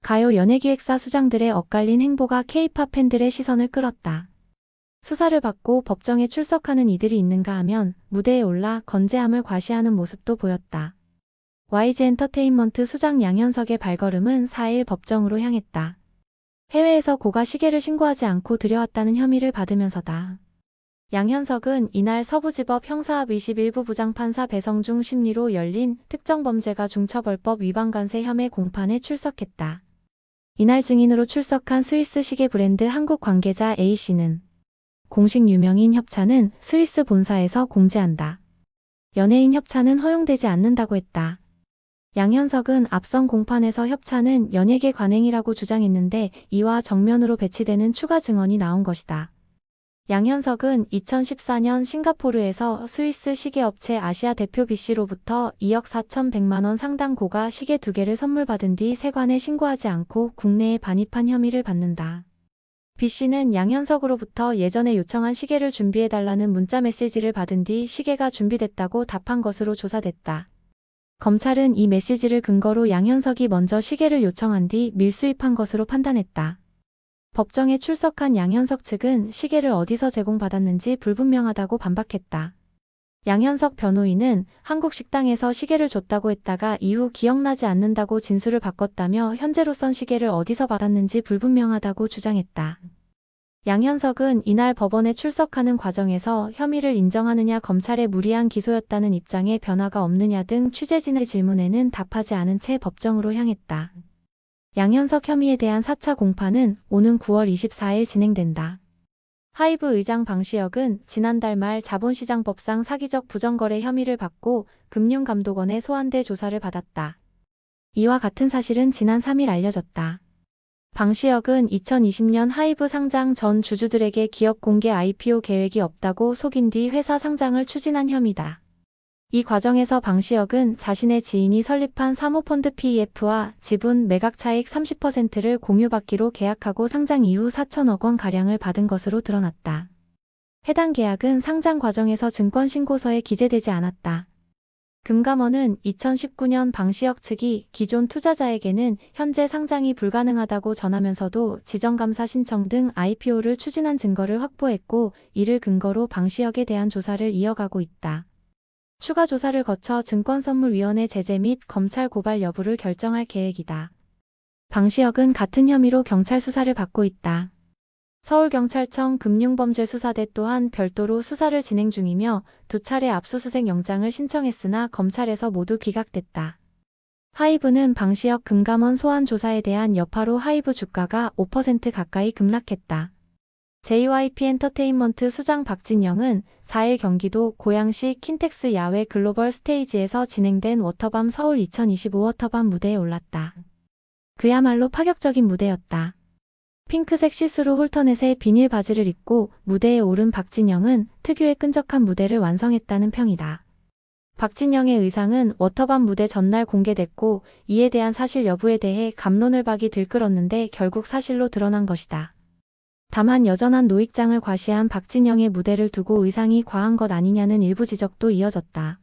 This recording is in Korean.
가요 연예기획사 수장들의 엇갈린 행보가 K-팝 팬들의 시선을 끌었다. 수사를 받고 법정에 출석하는 이들이 있는가 하면 무대에 올라 건재함을 과시하는 모습도 보였다. YG 엔터테인먼트 수장 양현석의 발걸음은 4일 법정으로 향했다. 해외에서 고가 시계를 신고하지 않고 들여왔다는 혐의를 받으면서다. 양현석은 이날 서부지법 형사합 21부 부장판사 배성중 심리로 열린 특정범죄가 중처벌법 위반 관세 혐의 공판에 출석했다. 이날 증인으로 출석한 스위스 시계 브랜드 한국 관계자 A씨는 공식 유명인 협찬은 스위스 본사에서 공지한다. 연예인 협찬은 허용되지 않는다고 했다. 양현석은 앞선 공판에서 협찬은 연예계 관행이라고 주장했는데 이와 정면으로 배치되는 추가 증언이 나온 것이다. 양현석은 2014년 싱가포르에서 스위스 시계업체 아시아 대표 B씨로부터 2억 4,100만 원 상당 고가 시계 2개를 선물 받은 뒤 세관에 신고하지 않고 국내에 반입한 혐의를 받는다. B씨는 양현석으로부터 예전에 요청한 시계를 준비해달라는 문자 메시지를 받은 뒤 시계가 준비됐다고 답한 것으로 조사됐다. 검찰은 이 메시지를 근거로 양현석이 먼저 시계를 요청한 뒤 밀수입한 것으로 판단했다. 법정에 출석한 양현석 측은 시계를 어디서 제공받았는지 불분명하다고 반박했다. 양현석 변호인은 한국 식당에서 시계를 줬다고 했다가 이후 기억나지 않는다고 진술을 바꿨다며 현재로선 시계를 어디서 받았는지 불분명하다고 주장했다. 양현석은 이날 법원에 출석하는 과정에서 혐의를 인정하느냐 검찰의 무리한 기소였다는 입장에 변화가 없느냐 등 취재진의 질문에는 답하지 않은 채 법정으로 향했다. 양현석 혐의에 대한 4차 공판은 오는 9월 24일 진행된다. 하이브 의장 방시혁은 지난달 말 자본시장법상 사기적 부정거래 혐의를 받고 금융감독원에 소환돼 조사를 받았다. 이와 같은 사실은 지난 3일 알려졌다. 방시혁은 2020년 하이브 상장 전 주주들에게 기업 공개 IPO 계획이 없다고 속인 뒤 회사 상장을 추진한 혐의다. 이 과정에서 방시혁은 자신의 지인이 설립한 사모펀드 PEF와 지분 매각 차익 30%를 공유받기로 계약하고 상장 이후 4천억 원가량을 받은 것으로 드러났다. 해당 계약은 상장 과정에서 증권신고서에 기재되지 않았다. 금감원은 2019년 방시혁 측이 기존 투자자에게는 현재 상장이 불가능하다고 전하면서도 지정감사 신청 등 IPO를 추진한 증거를 확보했고 이를 근거로 방시혁에 대한 조사를 이어가고 있다. 추가 조사를 거쳐 증권선물위원회 제재 및 검찰 고발 여부를 결정할 계획이다. 방시혁은 같은 혐의로 경찰 수사를 받고 있다. 서울경찰청 금융범죄수사대 또한 별도로 수사를 진행 중이며 2차례 압수수색 영장을 신청했으나 검찰에서 모두 기각됐다. 하이브는 방시혁 금감원 소환 조사에 대한 여파로 하이브 주가가 5% 가까이 급락했다. JYP 엔터테인먼트 수장 박진영은 4일 경기도 고양시 킨텍스 야외 글로벌 스테이지에서 진행된 워터밤 서울 2025 워터밤 무대에 올랐다. 그야말로 파격적인 무대였다. 핑크색 시스루 홀터넷에 비닐 바지를 입고 무대에 오른 박진영은 특유의 끈적한 무대를 완성했다는 평이다. 박진영의 의상은 워터밤 무대 전날 공개됐고 이에 대한 사실 여부에 대해 갑론을박이 들끓었는데 결국 사실로 드러난 것이다. 다만 여전한 노익장을 과시한 박진영의 무대를 두고 의상이 과한 것 아니냐는 일부 지적도 이어졌다.